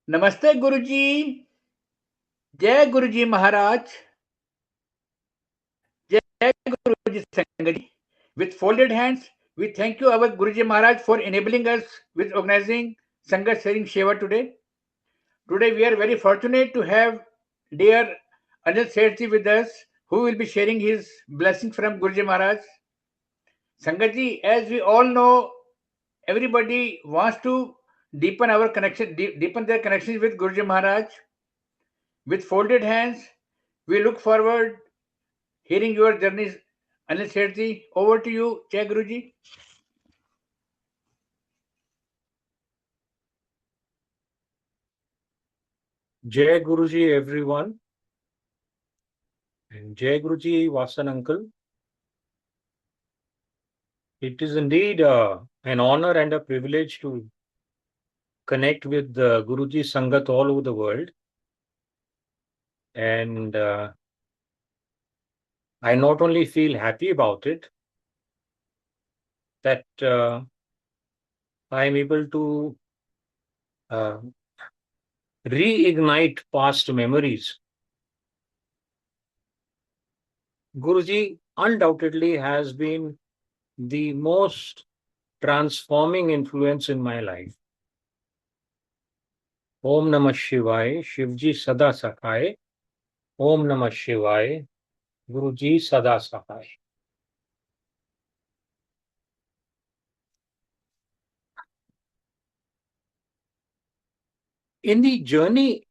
नमस्ते गुरुजी। जय गुरुजी महाराज। जय गुरुजी संगत जी। With folded hands, we thank you, our Guruji Maharaj, for enabling us with organizing Sangat sharing Sheva today. Today, we are very fortunate to have dear Anil Sethi with us, who will be sharing his blessings from Guruji Maharaj. Sangat ji, as we all know, everybody wants to deepen our connection, deepen their connections with Guruji Maharaj. With folded hands, we look forward hearing your journeys. Anil Sethi, over to you, Jai Guruji. Jai Guruji, everyone, and Jai Guruji, Vasan Uncle. It is indeed an honor and a privilege to connect with Guruji Sangat all over the world. And I not only feel happy about it, that I am able to uh, reignite past memories. Guruji undoubtedly has been the most transforming influence in my life. Om Namah Shivaya, Shivji Sada Sakhai. Om Namah Shivaya, Guruji Sada Sakhai. In the journey,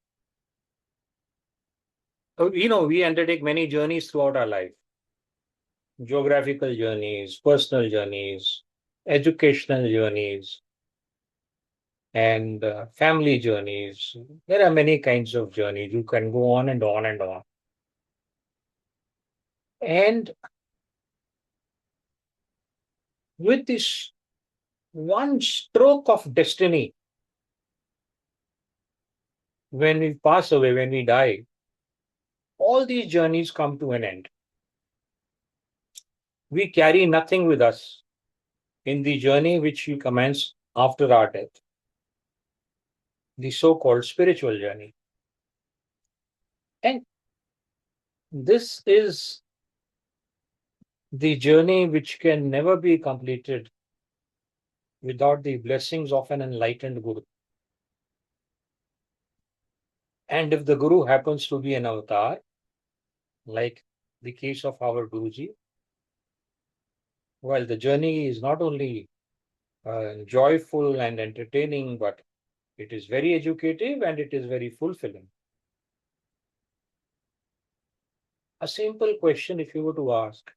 we undertake many journeys throughout our life: geographical journeys, personal journeys, educational journeys, and family journeys. There are many kinds of journeys. You can go on and on and on. And with this one stroke of destiny, when we pass away, when we die, all these journeys come to an end. We carry nothing with us in the journey which we commence after our death, the so called spiritual journey. And this is the journey which can never be completed without the blessings of an enlightened Guru. And if the Guru happens to be an avatar, like the case of our Guruji, well, the journey is not only joyful and entertaining, but it is very educative and it is very fulfilling. A simple question, if you were to ask,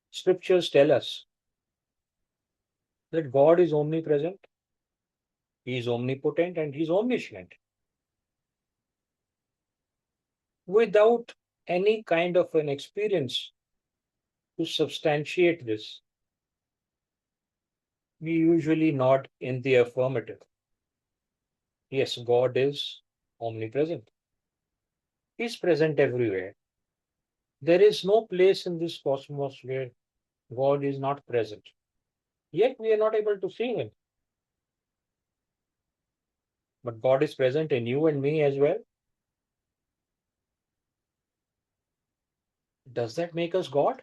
scriptures tell us that God is omnipresent, He is omnipotent, and He is omniscient. Without any kind of an experience to substantiate this, we usually nod in the affirmative. Yes, God is omnipresent. He is present everywhere. There is no place in this cosmos where God is not present. Yet we are not able to see Him. But God is present in you and me as well. Does that make us God?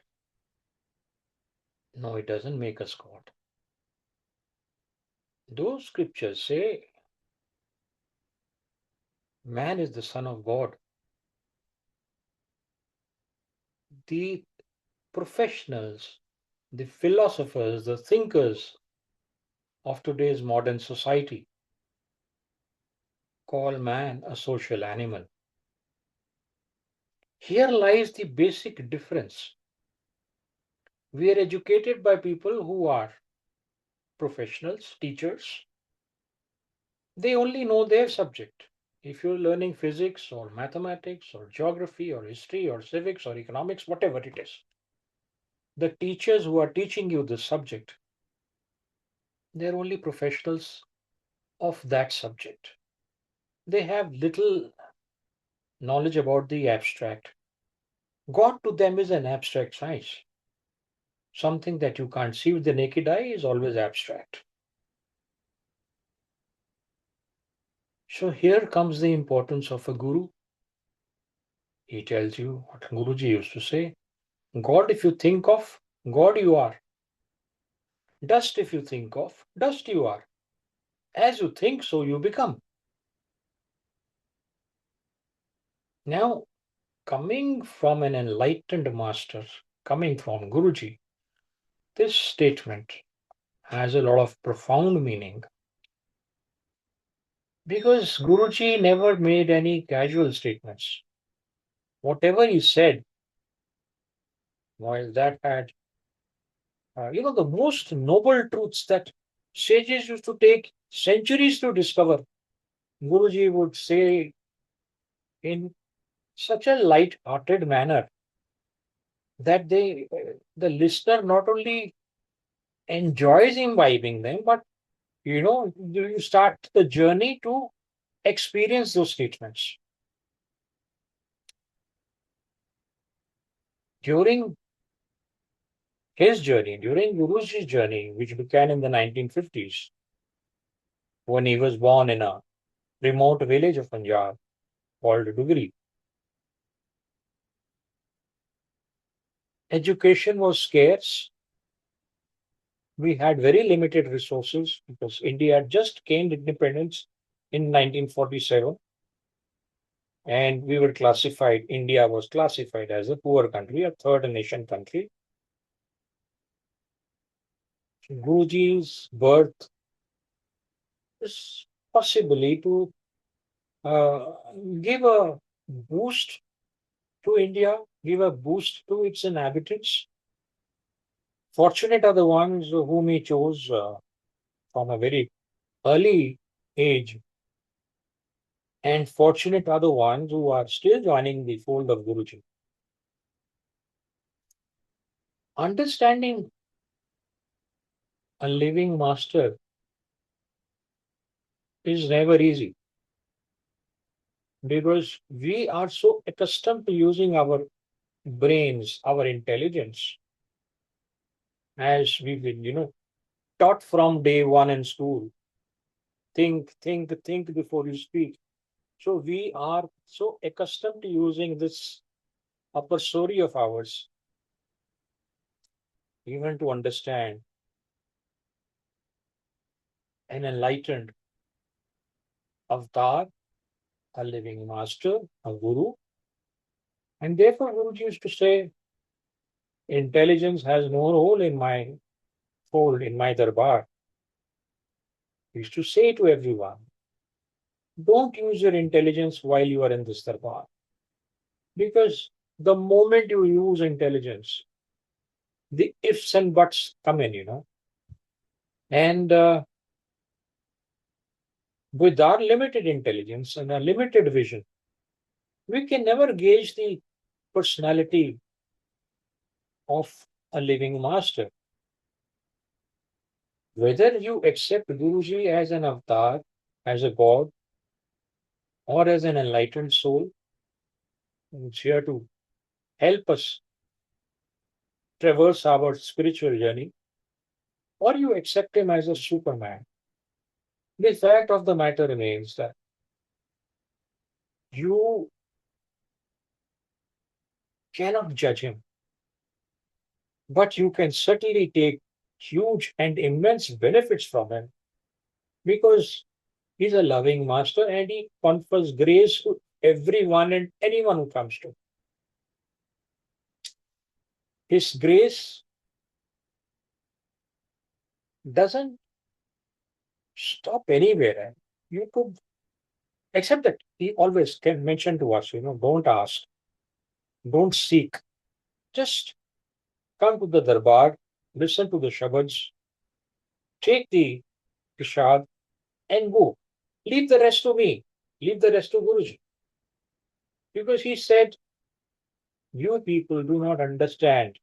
No, it doesn't make us God. Those scriptures say man is the son of God. The professionals, the philosophers, the thinkers of today's modern society call man a social animal. Here lies the basic difference. We are educated by people who are professionals, teachers. They only know their subject. If you're learning physics or mathematics or geography or history or civics or economics, whatever it is, the teachers who are teaching you this subject, they're only professionals of that subject. They have little knowledge about the abstract. God to them is an abstract science. Something that you can't see with the naked eye is always abstract. So here comes the importance of a guru. He tells you what Guruji used to say: God, if you think of, God you are. Dust, if you think of, dust you are. As you think, so you become. Now, coming from an enlightened master, coming from Guruji, this statement has a lot of profound meaning because Guruji never made any casual statements. Whatever he said, while that had, the most noble truths that sages used to take centuries to discover, Guruji would say in such a light-hearted manner that the listener not only enjoys imbibing them, but you start the journey to experience those statements. During his journey, during Guruji's journey, which began in the 1950s, when he was born in a remote village of Punjab called Dugri, education was scarce. We had very limited resources because India had just gained independence in 1947, and India was classified as a poor country, a third nation country. Guruji's birth is possibly to uh, give a boost to India, give a boost to its inhabitants. Fortunate are the ones whom he chose from a very early age, and fortunate are the ones who are still joining the fold of Guruji. Understanding a living master is never easy because we are so accustomed to using our brains, our intelligence, as we've been, taught from day one in school. Think before you speak. So we are so accustomed to using this upper story of ours, even to understand an enlightened avatar, a living master, a guru. And therefore, Guruji used to say, intelligence has no role in my fold, in my darbar. He used to say to everyone, don't use your intelligence while you are in this darbar. Because the moment you use intelligence, the ifs and buts come in. And with our limited intelligence and a limited vision, we can never gauge the personality of a living master. Whether you accept Guruji as an avatar, as a god, or as an enlightened soul who's here to help us traverse our spiritual journey, or you accept him as a superman, the fact of the matter remains that you cannot judge him, but you can certainly take huge and immense benefits from him because he's a loving master and he confers grace to everyone and anyone who comes to. His grace doesn't stop anywhere. You could accept that he always can mention to us, don't ask, don't seek. Just come to the darbar, listen to the shabads, take the prasad and go. Leave the rest to me. Leave the rest to Guruji. Because he said, you people do not understand.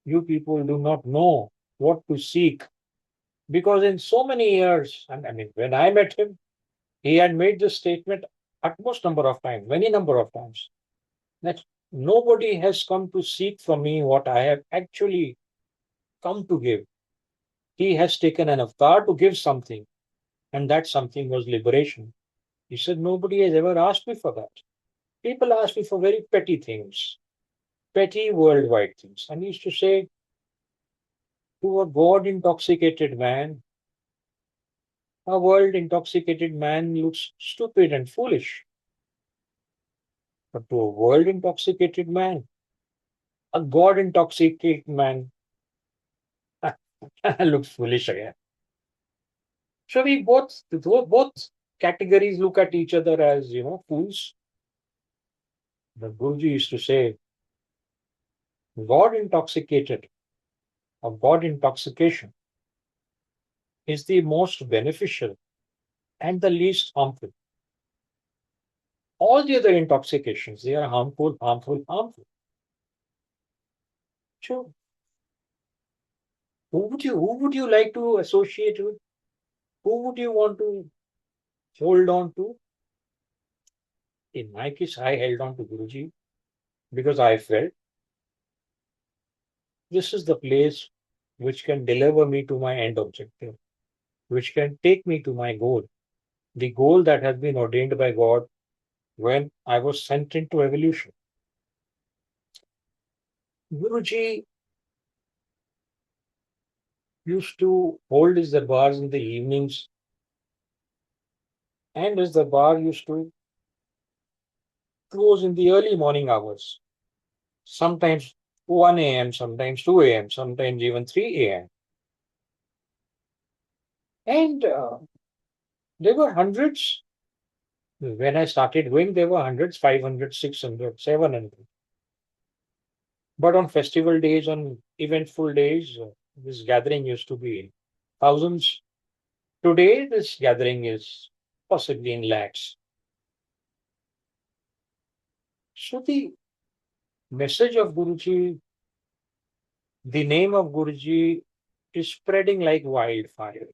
You people do not know what to seek. Because in so many years, I mean, when I met him, he had made this statement utmost number of times, many number of times, that nobody has come to seek from me what I have actually come to give. He has taken an avatar to give something, and that something was liberation. He said, nobody has ever asked me for that. People ask me for very petty things, petty worldwide things. And he used to say, to a God intoxicated man, a world intoxicated man looks stupid and foolish. But to a world intoxicated man, a God intoxicated man looks foolish again. So we both categories look at each other as fools. The Guruji used to say, God intoxicated or God intoxication is the most beneficial and the least harmful. All the other intoxications, they are harmful, harmful, harmful. So who would you like to associate with? Who would you want to hold on to? In my case, I held on to Guruji because I felt this is the place which can deliver me to my end objective, which can take me to my goal, the goal that has been ordained by God when I was sent into evolution. Guruji used to hold his darbars in the evenings, and his darbar used to close in the early morning hours, sometimes 1 a.m., sometimes 2 a.m., sometimes even 3 a.m. And there were hundreds. When I started going, there were hundreds, 500, 600, 700. But on festival days, on eventful days, this gathering used to be in thousands. Today, this gathering is possibly in lakhs. So the message of Guruji, the name of Guruji is spreading like wildfire.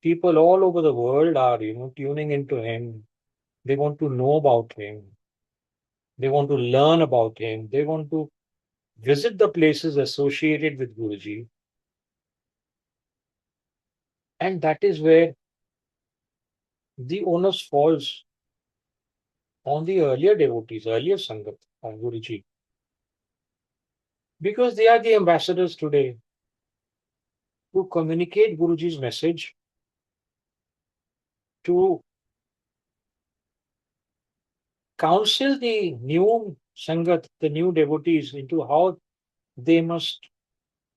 People all over the world are, tuning into him. They want to know about him. They want to learn about him. They want to visit the places associated with Guruji. And that is where the onus falls on the earlier devotees, earlier Sangat of Guruji, because they are the ambassadors today to communicate Guruji's message, to counsel the new Sangat, the new devotees, into how they must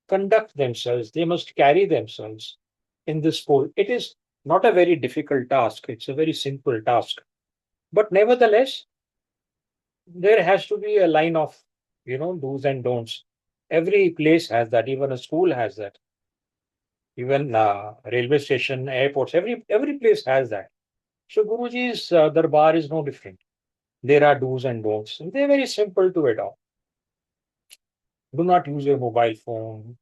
conduct themselves, they must carry themselves in this pole. It is not a very difficult task, it's a very simple task. But nevertheless, there has to be a line of, do's and don'ts. Every place has that, even a school has that, even railway station, airports, every place has that. So Guruji's darbar is no different. There are do's and don'ts, and they're very simple to adopt. Do not use your mobile phone.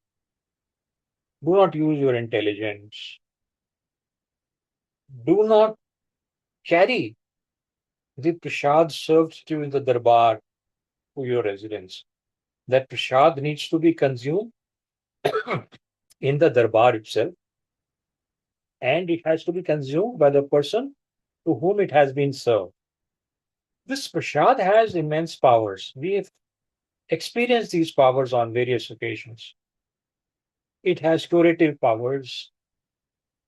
Do not use your intelligence. Do not carry the prasad served to you in the darbar to your residence. That prasad needs to be consumed in the darbar itself, and it has to be consumed by the person to whom it has been served. This prasad has immense powers. We have experienced these powers on various occasions. It has curative powers,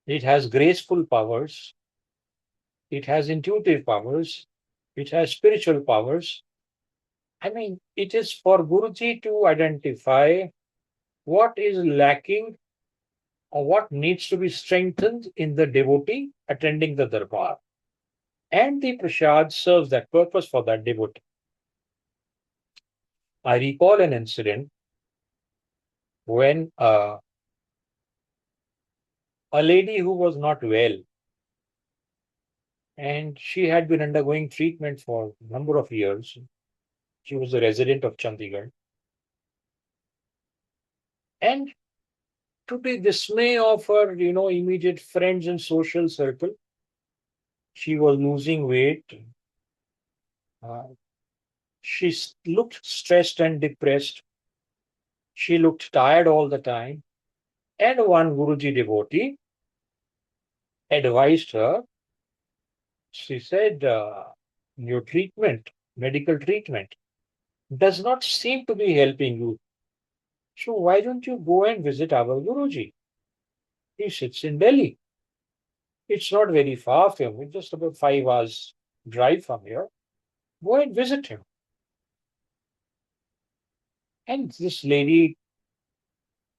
it has graceful powers, it has intuitive powers, it has spiritual powers. I mean, it is for Guruji to identify what is lacking or what needs to be strengthened in the devotee attending the darbar. And the prasad serves that purpose for that devotee. I recall an incident when a lady who was not well and she had been undergoing treatment for a number of years. She was a resident of Chandigarh. And to the dismay of her, immediate friends and social circle, she was losing weight. Uh, she looked stressed and depressed. She looked tired all the time. And one Guruji devotee advised her She said, your treatment, medical treatment, does not seem to be helping you. So why don't you go and visit our Guruji? He sits in Delhi. It's not very far from here, just about 5 hours drive from here. Go and visit him. And this lady,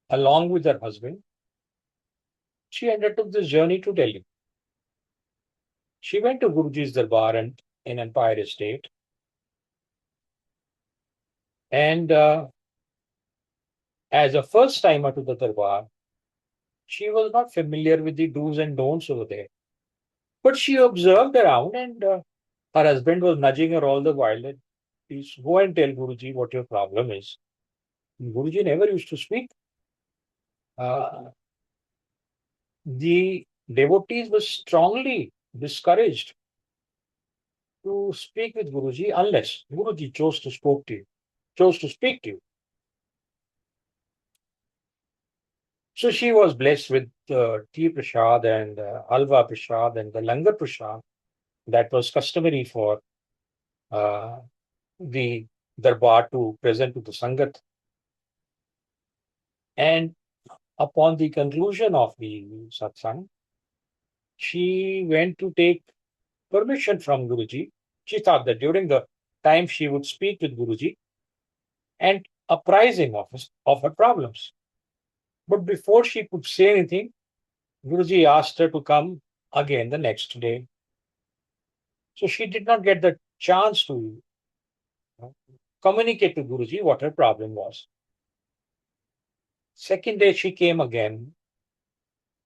along with her husband, she undertook this journey to Delhi. She went to Guruji's Darbar and in Empire Estate, and as a first timer to the Darbar, she was not familiar with the do's and don'ts over there. But she observed around, and her husband was nudging her all the while that please go and tell Guruji what your problem is. Guruji never used to speak. Uh, the devotees were strongly discouraged to speak with Guruji unless Guruji chose to speak to you. So she was blessed with tea prasad and halwa prasad and the langar prasad that was customary for uh, the darbar to present to the Sangat. And upon the conclusion of the satsang, she went to take permission from Guruji. She thought that during the time she would speak with Guruji and apprise him of her problems. But before she could say anything, Guruji asked her to come again the next day. So she did not get the chance to communicate to Guruji what her problem was. Second day she came again,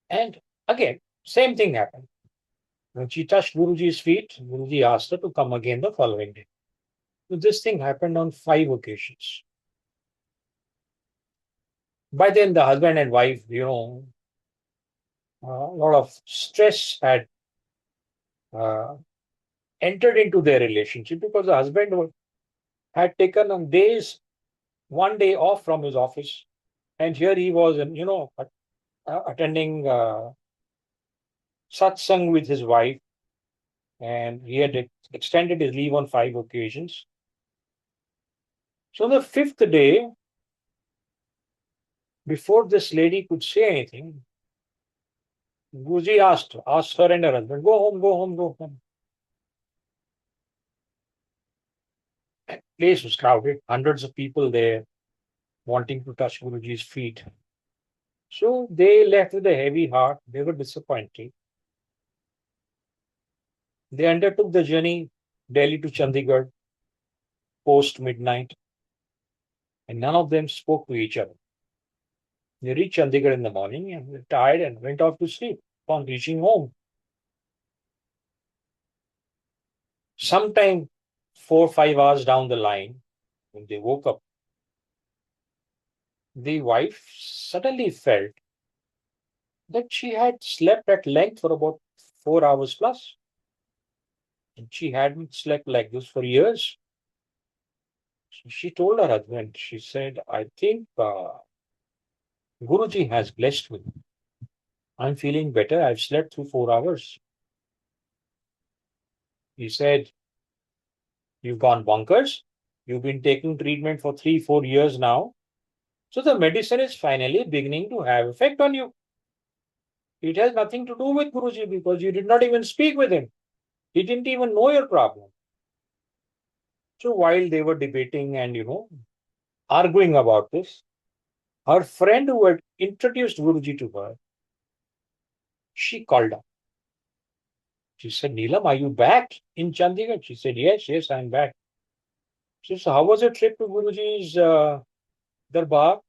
and again, same thing happened. When she touched Guruji's feet, Guruji asked her to come again the following day. So this thing happened on 5 occasions. By then, the husband and wife, a lot of stress had uh, entered into their relationship because the husband had taken on days, 1 day off from his office, and here he was, attending satsang with his wife, and he had extended his leave on 5 occasions. So the fifth day, before this lady could say anything, Guruji asked her and her husband, go home, go home, go home. The place was crowded, hundreds of people there wanting to touch Guruji's feet. So they left with a heavy heart. They were disappointed. They undertook the journey Delhi to Chandigarh post midnight, and none of them spoke to each other. They reached Chandigarh in the morning and were tired and went off to sleep. Upon reaching home, sometime 4 or 5 hours down the line, when they woke up, the wife suddenly felt that she had slept at length for about 4 hours plus. And she hadn't slept like this for years. So she told her husband, she said, I think Guruji has blessed me. I'm feeling better. I've slept through 4 hours. He said, you've gone bonkers. You've been taking treatment for 3, 4 years now. So the medicine is finally beginning to have effect on you. It has nothing to do with Guruji because you did not even speak with him. He didn't even know your problem. So while they were debating and, arguing about this, her friend who had introduced Guruji to her, she called up. She said, Neelam, are you back in Chandigarh? She said, yes, yes, I'm back. She said, how was your trip to Guruji's Darbar?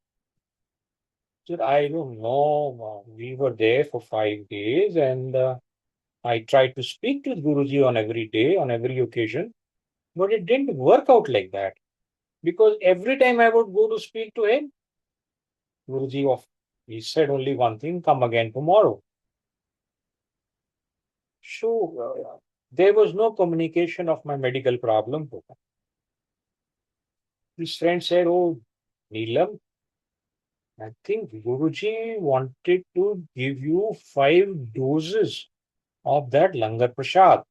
She said, I don't know. We were there for 5 days and I tried to speak to Guruji on every day, on every occasion, but it didn't work out like that. Because every time I would go to speak to him, he said only one thing, come again tomorrow. So there was no communication of my medical problem. His friend said, oh, Neelam, I think Guruji wanted to give you 5 doses of that Langar Prasad.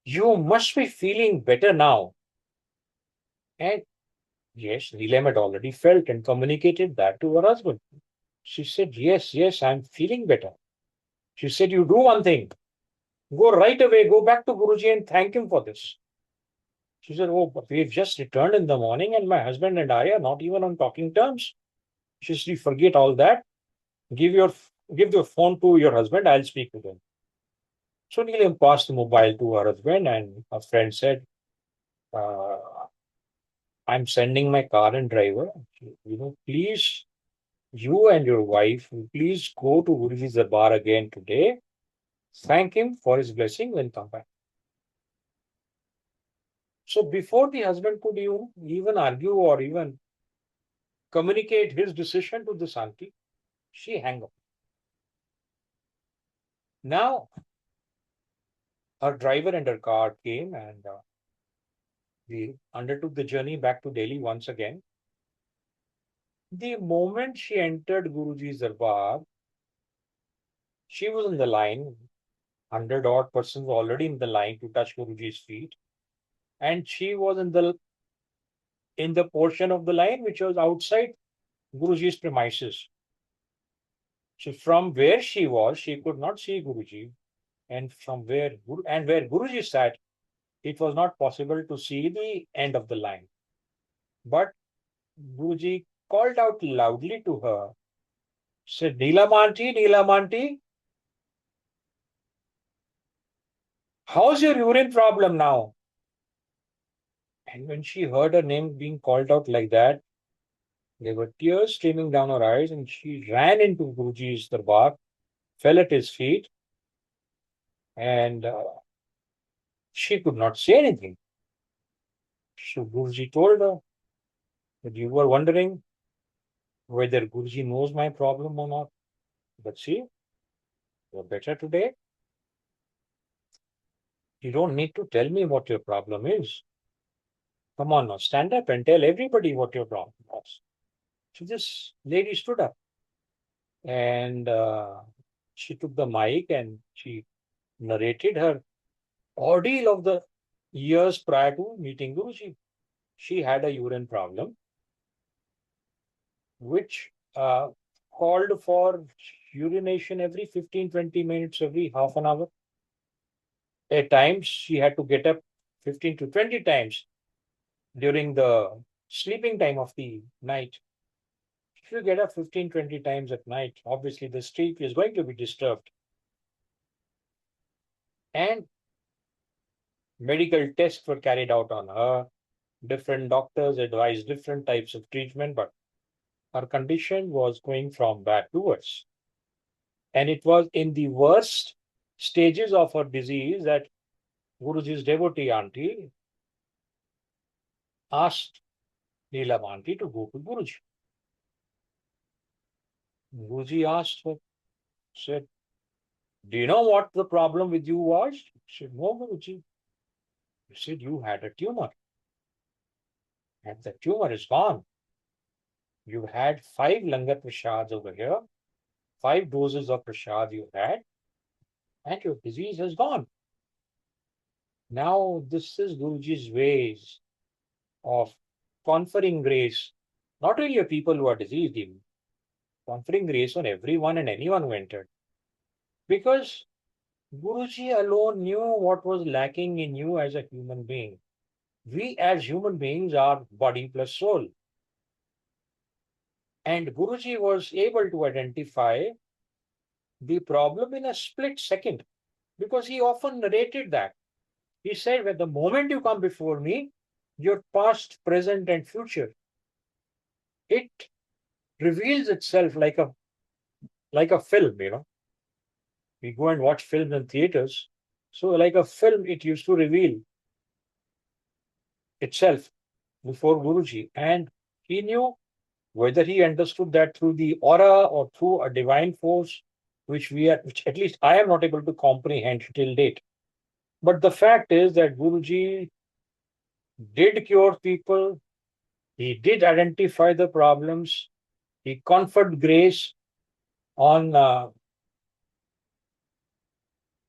You must be feeling better now. And yes, Neelam had already felt and communicated that to her husband. She said, yes, I'm feeling better. She said, you do one thing. Go right away, go back to Guruji and thank him for this. She said, oh, but we've just returned in the morning and my husband and I are not even on talking terms. She said, forget all that. Give your phone to your husband. I'll speak with him. So Neelam passed the mobile to her husband and her friend said, uh, I'm sending my car and driver. Please, you and your wife, please go to Guruji's Darbar again today. Thank him for his blessing and come back. So before the husband could even argue or even communicate his decision to this auntie, she hung up. Now, her driver and her car came and we undertook the journey back to Delhi once again. The moment she entered Guruji's Darbar, she was in the line. 100 odd persons already in the line to touch Guruji's feet. And she was in the portion of the line which was outside Guruji's premises. So from where she was, she could not see Guruji. And where Guruji sat, it was not possible to see the end of the line. But Guruji called out loudly to her, said, Neelamanti, how's your urine problem now? And when she heard her name being called out like that, there were tears streaming down her eyes, and she ran into Guruji's darbar, fell at his feet, and she could not say anything. So Guruji told her that you were wondering whether Guruji knows my problem or not. But see, you're better today. You don't need to tell me what your problem is. Come on now, stand up and tell everybody what your problem was. So this lady stood up and she took the mic and she narrated her ordeal of the years prior to meeting Guruji. She had a urine problem, which called for urination every 15-20 minutes, every half an hour. At times, she had to get up 15 to 20 times during the sleeping time of the night. If you get up 15-20 times at night, obviously the sleep is going to be disturbed. And medical tests were carried out on her. Different doctors advised different types of treatment, but her condition was going from bad to worse. And it was in the worst stages of her disease that Guruji's devotee auntie asked Neelam auntie to go to Guruji. Guruji asked her, said, do you know what the problem with you was? She said, no, Guruji. He said, you had a tumor. And the tumor is gone. You had 5 langar prasads over here, 5 doses of prasad you had, and your disease has gone. Now, this is Guruji's ways of conferring grace, not only on people who are diseased, even conferring grace on everyone and anyone who entered. Because Guruji alone knew what was lacking in you as a human being. We as human beings are body plus soul. And Guruji was able to identify the problem in a split second because he often narrated that. He said, when the moment you come before me, your past, present, and future, it reveals itself like a film. We go and watch films in theaters. So, like a film, it used to reveal itself before Guruji. And he knew whether he understood that through the aura or through a divine force, which at least I am not able to comprehend till date. But the fact is that Guruji did cure people. He did identify the problems. He conferred grace on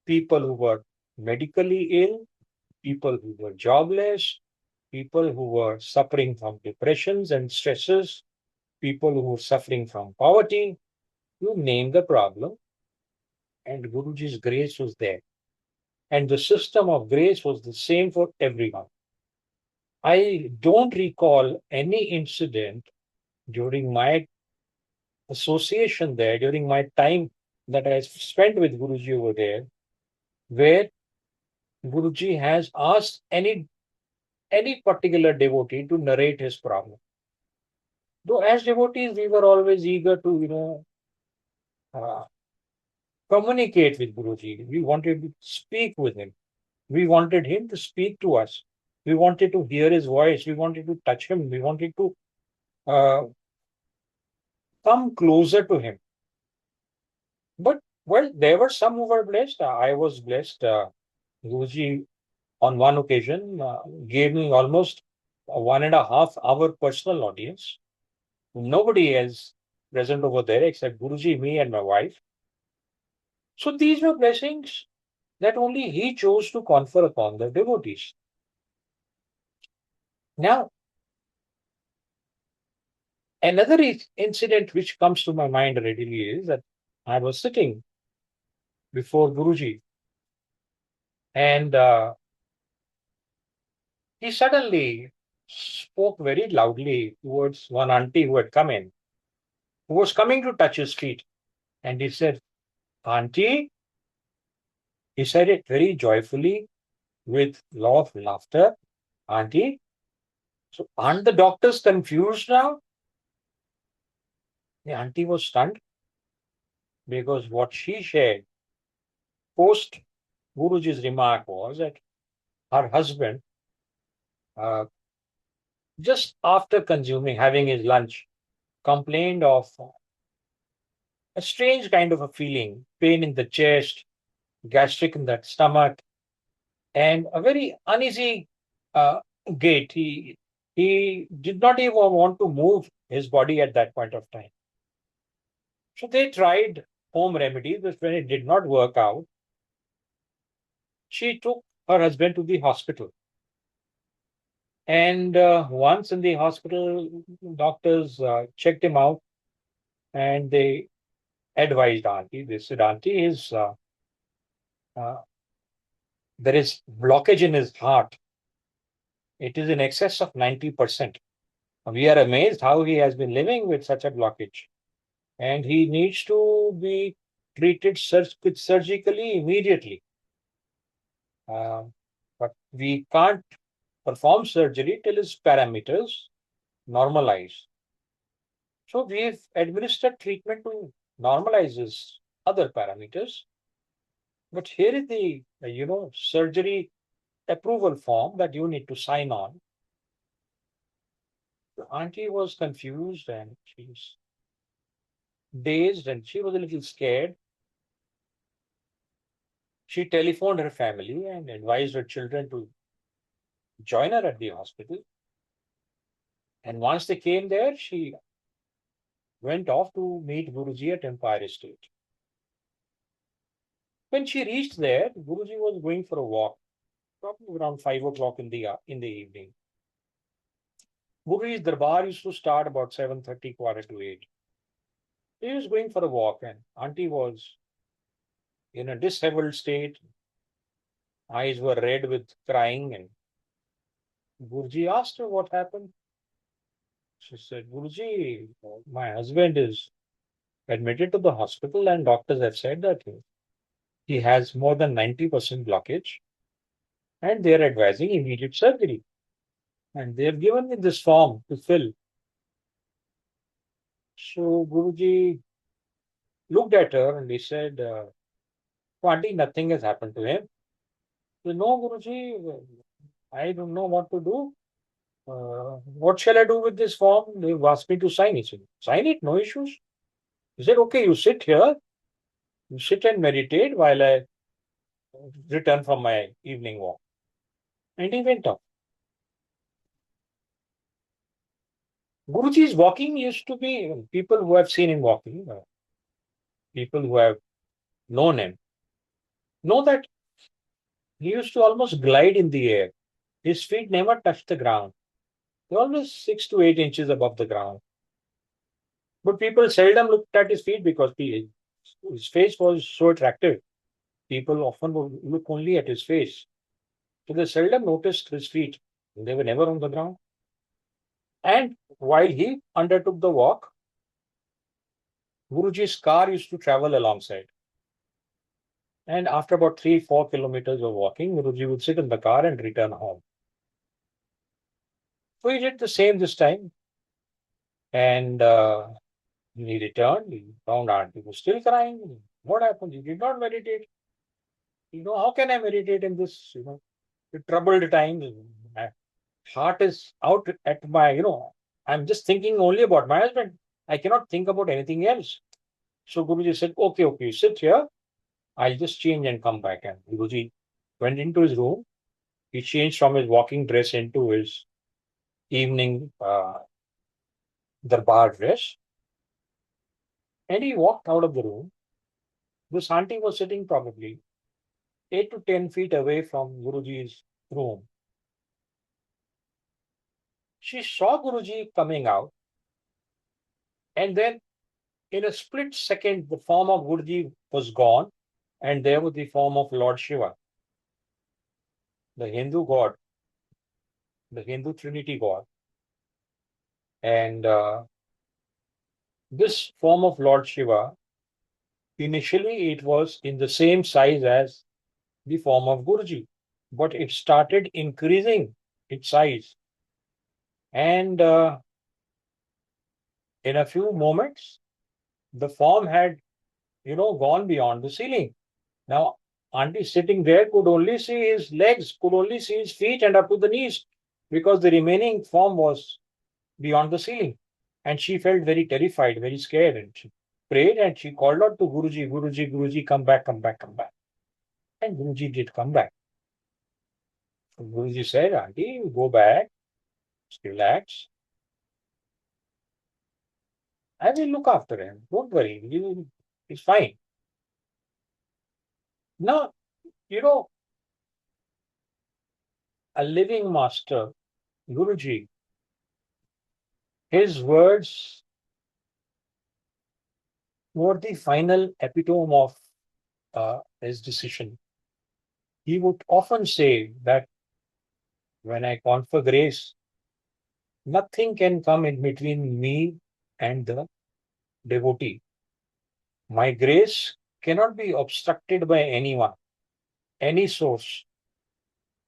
people who were medically ill. people who were jobless, people who were suffering from depressions and stresses, people who were suffering from poverty. You name the problem, and Guruji's grace was there. And the system of grace was the same for everyone. I don't recall any incident during my association there, during my time that I spent with Guruji over there, where Guruji has asked any particular devotee to narrate his problem. Though as devotees, we were always eager to, uh, communicate with Guruji. We wanted to speak with him. We wanted him to speak to us. We wanted to hear his voice. We wanted to touch him. We wanted to uh, come closer to him. But well, there were some who were blessed. I was blessed. Guruji, on one occasion, gave me almost a 1.5 hour personal audience. Nobody else present over there except Guruji, me, and my wife. So these were blessings that only he chose to confer upon the devotees. Now, another incident which comes to my mind readily is that I was sitting before Guruji, and he suddenly spoke very loudly towards one auntie who had come in, who was coming to touch his feet. And he said, "Auntie," he said it very joyfully with lot of laughter, "Auntie, so aren't the doctors confused now?" The auntie was stunned because what she shared post Guruji's remark was that her husband, uh, just after having his lunch, complained of a strange kind of a feeling, pain in the chest, gastric in the stomach, and a very uneasy uh, gait. He did not even want to move his body at that point of time. So they tried home remedies, but when it did not work out, she took her husband to the hospital. And once in the hospital, doctors checked him out and they advised auntie. They said, "Auntie, uh, there is blockage in his heart. It is in excess of 90%. We are amazed how he has been living with such a blockage. And he needs to be treated surgically immediately. Um, but we can't perform surgery till his parameters normalize. So we've administered treatment to normalize his other parameters. But here is the surgery approval form that you need to sign on." The auntie was confused and she's dazed and she was a little scared. She telephoned her family and advised her children to join her at the hospital. And once they came there, she went off to meet Guruji at Empire Estate. When she reached there, Guruji was going for a walk, probably around 5 o'clock in the evening. Guruji's darbar used to start about 7:30, quarter to 8. He was going for a walk, and auntie was in a disheveled state. Eyes were red with crying, and Guruji asked her what happened. She said, "Guruji, my husband is admitted to the hospital, and doctors have said that he has more than 90% blockage, and they are advising immediate surgery. And they have given me this form to fill." So Guruji looked at her and he said, "Auntie, nothing has happened to him." She said, "No, Guruji, I don't know what to do. What shall I do with this form? They've asked me to sign it." He said, "Sign it, no issues." He said, "Okay, you sit here, you sit and meditate while I return from my evening walk." And he went off. Guruji's walking used to be people who have seen him walking, people who have known him, know that He used to almost glide in the air. His feet never touched the ground. They were always 6 to 8 inches above the ground. But people seldom looked at his feet because his face was so attractive. People often would look only at his face. So they seldom noticed his feet. They were never on the ground. And while he undertook the walk, Guruji's car used to travel alongside. And after about 3, 4 kilometers of walking, Guruji would sit in the car and return home. So he did the same this time. And when he returned, he found Auntie was still crying. What happened? He did not meditate. How can I meditate in this, troubled times? My heart is out at I'm just thinking only about my husband. I cannot think about anything else. So Guruji said, okay, sit here. I'll just change and come back. And Guruji went into his room. He changed from his walking dress into his evening darbar dress. And he walked out of the room. This auntie was sitting probably 8 to 10 feet away from Guruji's room. She saw Guruji coming out, and then in a split second, the form of Guruji was gone, and there was the form of Lord Shiva, the Hindu god, the Hindu Trinity god. And this form of Lord Shiva, initially it was in the same size as the form of Guruji, but it started increasing its size. And in a few moments, the form had, gone beyond the ceiling. Now, auntie sitting there could only see his legs, could only see his feet and up to the knees because the remaining form was beyond the ceiling. And she felt very terrified, very scared. And she prayed and she called out to Guruji, Guruji, Guruji, come back, come back, come back. And Guruji did come back. So Guruji said, Auntie, go back, relax. I will look after him. Don't worry. He's fine. Now, you know, a living master, Guruji, his words were the final epitome of his decision. He would often say that when I confer grace, nothing can come in between me and the devotee. My grace cannot be obstructed by anyone, any source.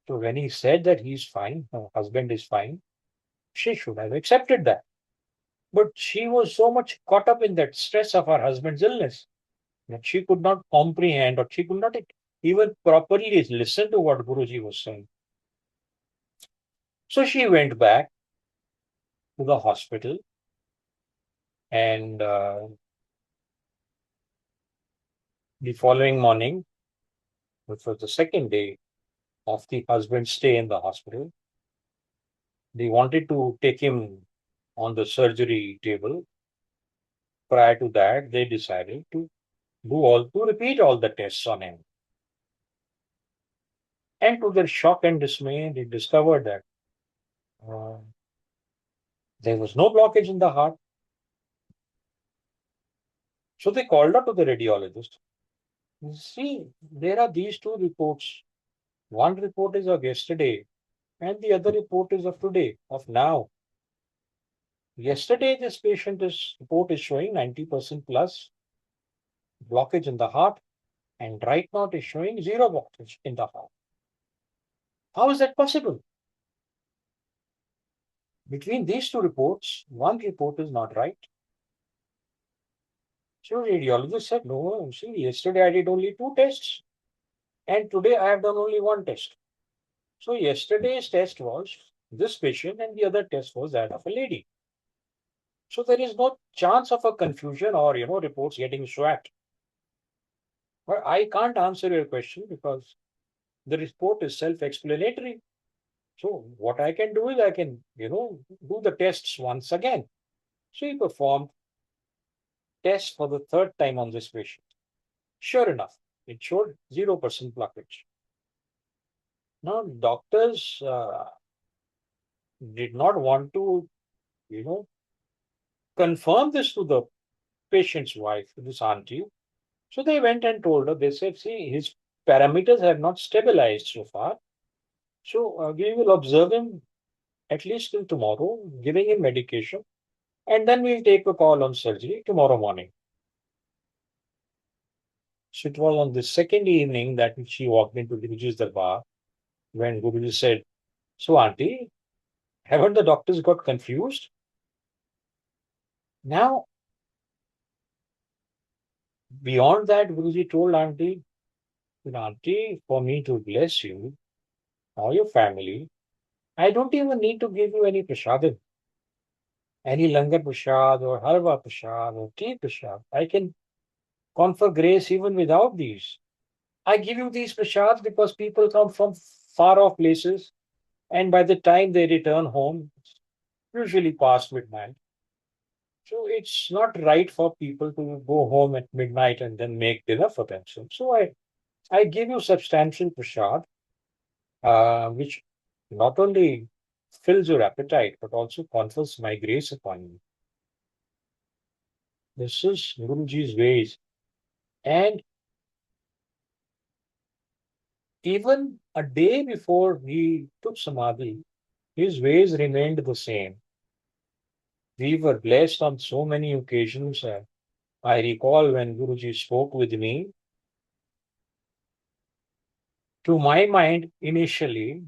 So when he said that he's fine, her husband is fine, she should have accepted that. But she was so much caught up in that stress of her husband's illness that she could not comprehend or she could not even properly listen to what Guruji was saying. So she went back to the hospital and the following morning, which was the second day of the husband's stay in the hospital, they wanted to take him on the surgery table. Prior to that, they decided to repeat all the tests on him. And to their shock and dismay, they discovered that uh, there was no blockage in the heart. So they called out to the radiologist. See, there are these two reports. One report is of yesterday, and the other report is of today, of now. Yesterday, this patient's report is showing 90% plus blockage in the heart, and right now it is showing zero blockage in the heart. How is that possible? Between these two reports, one report is not right. So radiologist said, no, see, yesterday I did only 2 tests, and today I have done only 1 test. So yesterday's test was this patient, and the other test was that of a lady. So there is no chance of a confusion or reports getting swapped. But I can't answer your question because the report is self-explanatory. So what I can do is I can do the tests once again. So he performed tests for the third time on this patient. Sure enough, it showed 0% blockage. Now, doctors did not want to, you know, confirm this to the patient's wife, this auntie. So they went and told her, they said, see, his parameters have not stabilized so far. So we will observe him at least till tomorrow, giving him medication, and then we'll take a call on surgery tomorrow morning. So it was on the second evening that she walked into Guruji's darbar when Guruji said, so, auntie, haven't the doctors got confused? Now, beyond that, Guruji told auntie, auntie, for me to bless you or your family, I don't even need to give you any prasadam, any langar prasad or halwa prasad or tea prasad. I can confer grace even without these. I give you these prasads because people come from far off places, and by the time they return home, it's usually past midnight. So it's not right for people to go home at midnight and then make dinner for themselves. So I give you substantial prasad, which not only fills your appetite, but also confers my grace upon you. This is Guruji's ways. And even a day before he took Samadhi, his ways remained the same. We were blessed on so many occasions. I recall when Guruji spoke with me, to my mind, initially,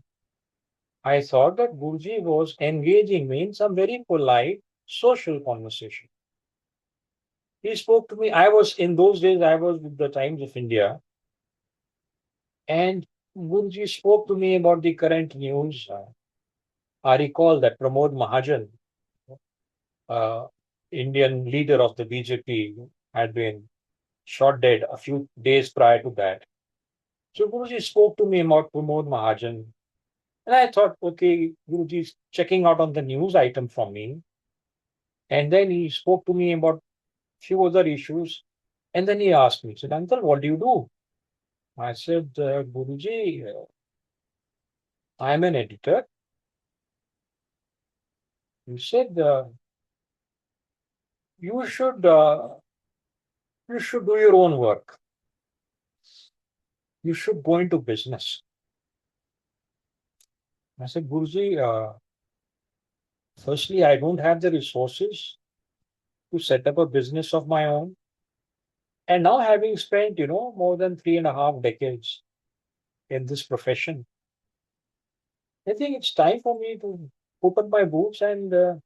I thought that Guruji was engaging me in some very polite social conversation. He spoke to me. I was, in those days, I was with the Times of India, and Guruji spoke to me about the current news. I recall that Pramod Mahajan, uh, Indian leader of the BJP, had been shot dead a few days prior to that. So Guruji spoke to me about Pramod Mahajan. And I thought, okay, Guruji's checking out on the news item from me. And then he spoke to me about few other issues. And then he asked me, he said, Uncle, what do you do? I said, Guruji, I'm an editor. He said, you should you should do your own work. You should go into business. I said, Guruji, firstly, I don't have the resources to set up a business of my own. And now having spent, more than 3.5 decades in this profession, I think it's time for me to open my boots and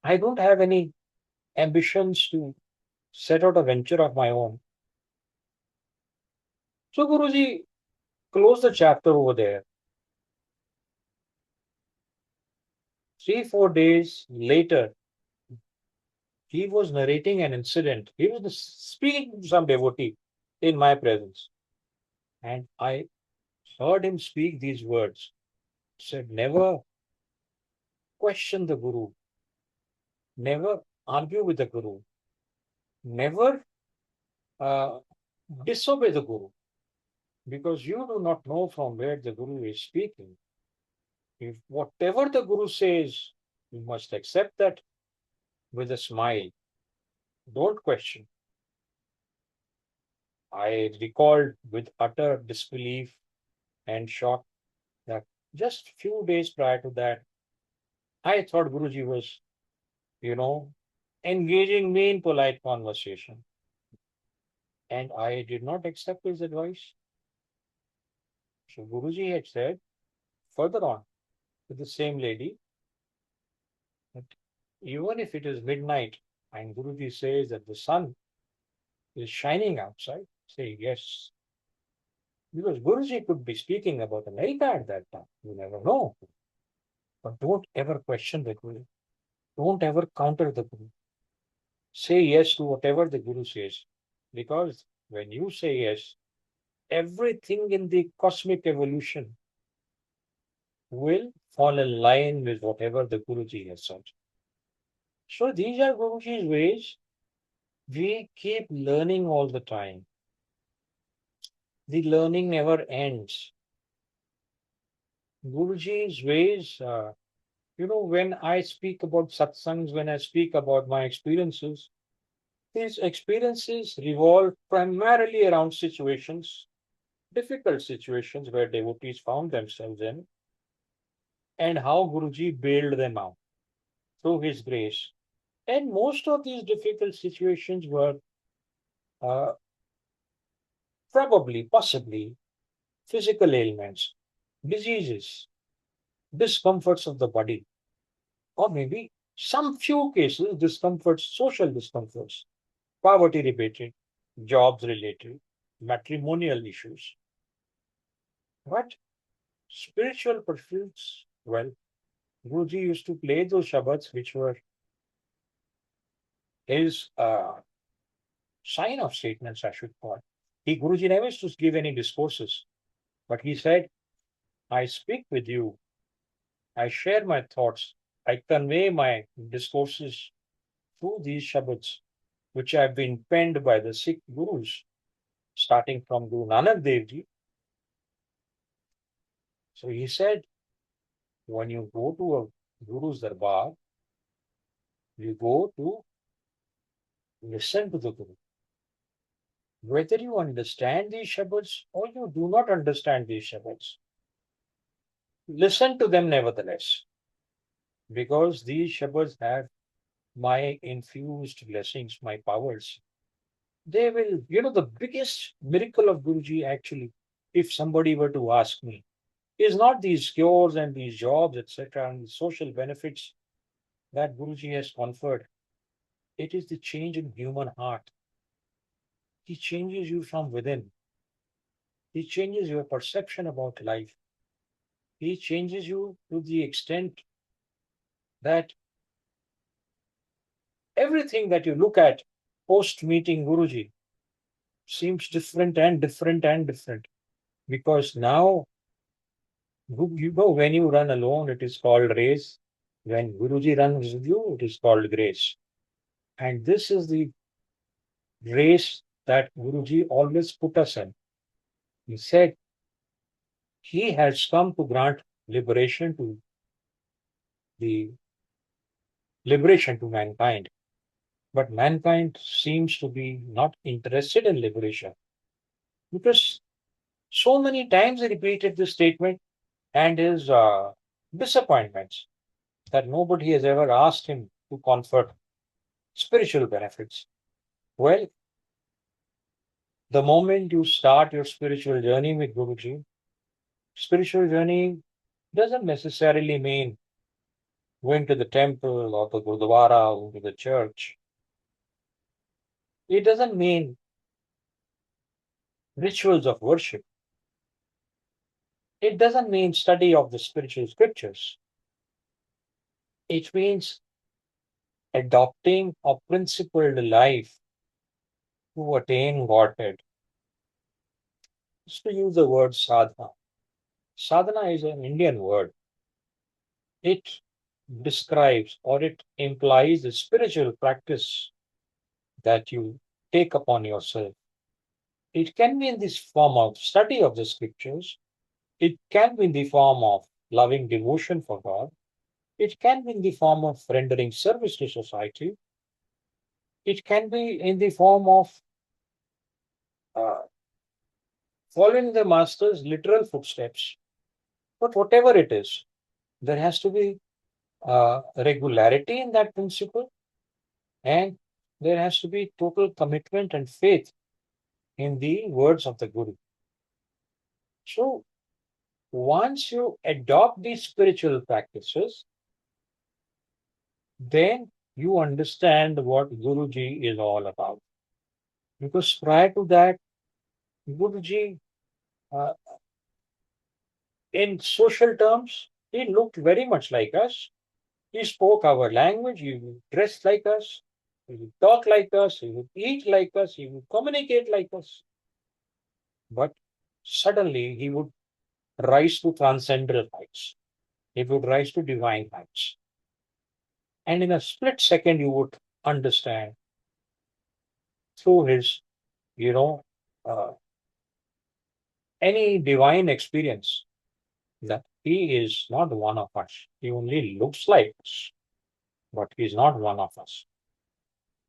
I don't have any ambitions to set out a venture of my own. So Guruji closed the chapter over there. 3, 4 days later, he was narrating an incident. He was speaking to some devotee in my presence. And I heard him speak these words. He said, never question the Guru, never argue with the Guru, never uh, disobey the Guru, because you do not know from where the Guru is speaking. If whatever the Guru says, you must accept that with a smile. Don't question. I recalled with utter disbelief and shock that just few days prior to that, I thought Guruji was, you know, engaging me in polite conversation. And I did not accept his advice. So Guruji had said further on to the same lady that even if it is midnight and Guruji says that the sun is shining outside, say yes. Because Guruji could be speaking about America at that time. You never know. But don't ever question the Guru. Don't ever counter the Guru. Say yes to whatever the Guru says. Because when you say yes, everything in the cosmic evolution will fall in line with whatever the Guruji has said. So these are Guruji's ways. We keep learning all the time. The learning never ends. Guruji's ways, when I speak about satsangs, when I speak about my experiences, these experiences revolve primarily around situations, difficult situations where devotees found themselves in, and how Guruji bailed them out through his grace. And most of these difficult situations were uh, probably, possibly, physical ailments, diseases, discomforts of the body, or maybe some few cases, discomforts, social discomforts, poverty related, jobs related, matrimonial issues. But spiritual pursuits, well, Guruji used to play those Shabads, which were his sign of statements, I should call. Guruji never used to give any discourses, but he said, I speak with you, I share my thoughts, I convey my discourses through these Shabads, which have been penned by the Sikh Gurus, starting from Guru Nanak Dev Ji. So he said, when you go to a Guru's Darbar, you go to listen to the Guru. Whether you understand these Shabads or you do not understand these Shabads, listen to them nevertheless, because these Shabads have my infused blessings, my powers. They will, the biggest miracle of Guruji actually, if somebody were to ask me, is not these cures and these jobs, etc., and the social benefits that Guruji has conferred. It is the change in human heart. He changes you from within. He changes your perception about life. He changes you to the extent that everything that you look at post meeting Guruji seems different and different and different. Because now, when you run alone, it is called race. When Guruji runs with you, it is called grace. And this is the race that Guruji always put us in. He said he has come to grant liberation to the liberation to mankind. But mankind seems to be not interested in liberation because so many times he repeated this statement and his disappointments that nobody has ever asked him to confer spiritual benefits. Well, the moment you start your spiritual journey with Guruji, spiritual journey doesn't necessarily mean going to the temple or the Gurdwara or to the church. It doesn't mean rituals of worship. It doesn't mean study of the spiritual scriptures. It means adopting a principled life to attain Godhead. Just to use the word sadhana. Sadhana is an Indian word. It describes or it implies the spiritual practice that you take upon yourself. It can be in this form of study of the scriptures. It can be in the form of loving devotion for God. It can be in the form of rendering service to society. It can be in the form of uh, following the master's literal footsteps. But whatever it is, there has to be regularity in that principle, and there has to be total commitment and faith in the words of the Guru. So, once you adopt these spiritual practices, then you understand what Guruji is all about. Because prior to that, Guruji, uh, in social terms, he looked very much like us. He spoke our language, he would dress like us, he would talk like us, he would eat like us, he would communicate like us. But suddenly he would rise to transcendental heights. He would rise to divine heights. And in a split second, you would understand through his, you know, uh, any divine experience that he is not one of us. He only looks like us, but he is not one of us.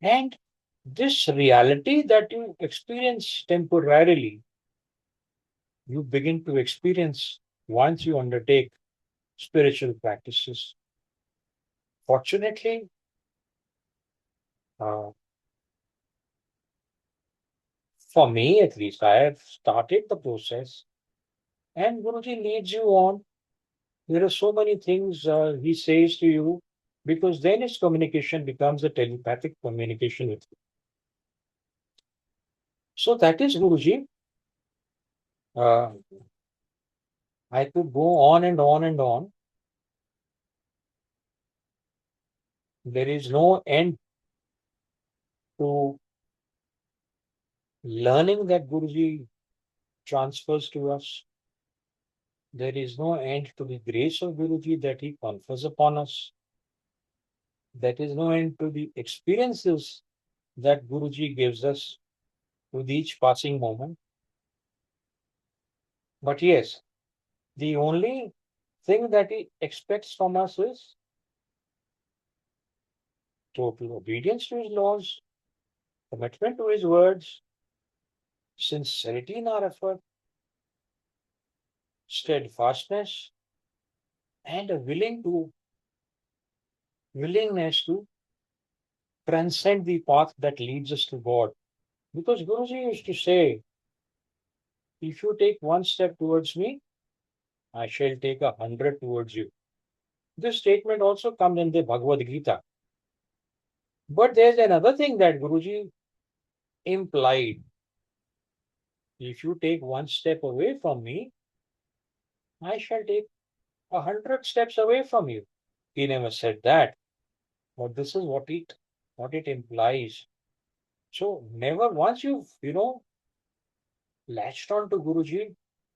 And this reality that you experience temporarily, you begin to experience once you undertake spiritual practices. Fortunately, uh, for me at least, I have started the process, and Guruji leads you on. There are so many things he says to you, because then his communication becomes a telepathic communication with you. So that is Guruji. Uh, I could go on and on and on. There is no end to learning that Guruji transfers to us. There is no end to the grace of Guruji that he confers upon us. There is no end to the experiences that Guruji gives us with each passing moment. But yes, the only thing that he expects from us is total obedience to his laws, commitment to his words, sincerity in our effort, steadfastness, and a willingness to transcend the path that leads us to God. Because Guruji used to say, if you take one step towards me, I shall take 100 towards you. This statement also comes in the Bhagavad Gita. But there's another thing that Guruji implied. If you take one step away from me, I shall take 100 steps away from you. He never said that, but this is what it implies. So never once you've latched on to Guruji,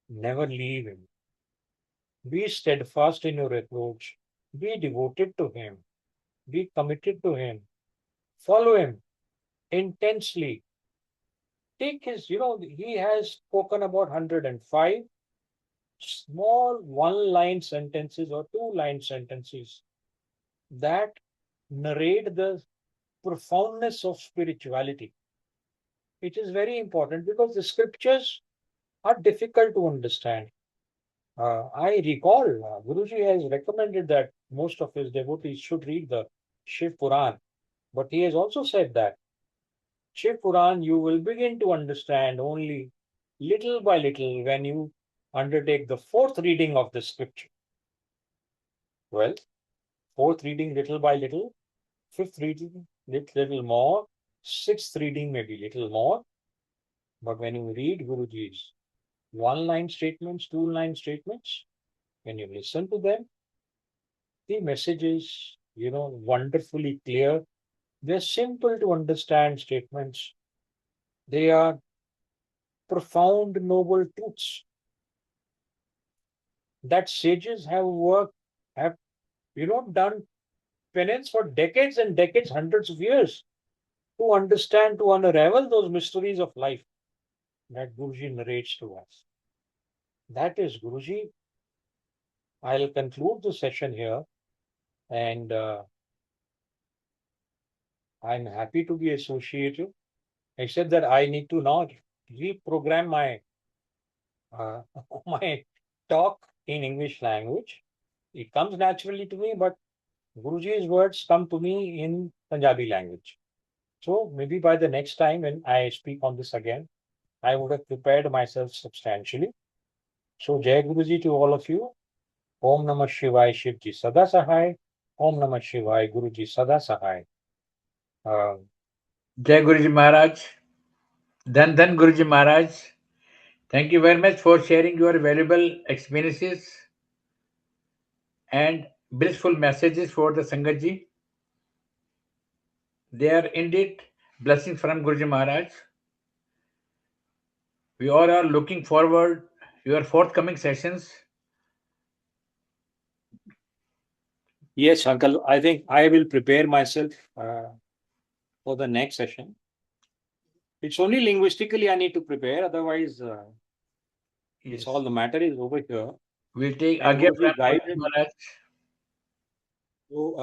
never leave him. Be steadfast in your approach. Be devoted to him. Be committed to him. Follow him intensely. Take he has spoken about 105 small one-line sentences or two-line sentences that narrate the profoundness of spirituality. It is very important because the scriptures are difficult to understand. I recall Guruji has recommended that most of his devotees should read the Shiv Puran, but he has also said that Shiv Puran you will begin to understand only little by little when you undertake the fourth reading of the scripture. Well, fourth reading little by little, fifth reading little more, sixth reading maybe little more. But when you read Guruji's one-line statements, two-line statements, when you listen to them, the message is, wonderfully clear. They're simple to understand statements. They are profound, noble truths that sages have done penance for decades and decades, hundreds of years to understand, to unravel those mysteries of life that Guruji narrates to us. That is Guruji. I'll conclude the session here, and I'm happy to be associated, except that I need to now reprogram uh, my talk in English language. It comes naturally to me, but Guruji's words come to me in Punjabi language. So maybe by the next time when I speak on this again, I would have prepared myself substantially. So Jai Guruji to all of you. Om Namah Shivaya Shivji Sada Sahai. Om Namah Shivaya Guruji Sada Sahai. Uh, Jai Guruji Maharaj. Dhan Guruji Maharaj. Thank you very much for sharing your valuable experiences and blissful messages for the Sangatji. They are indeed blessings from Guruji Maharaj. We all are looking forward your forthcoming sessions. yes, Uncle. I think I will prepare myself for the next session. It's only linguistically I need to prepare. Otherwise, Yes. it's all the matter is over here. We'll take and Agya those who Pran guide from him. Maharaj. So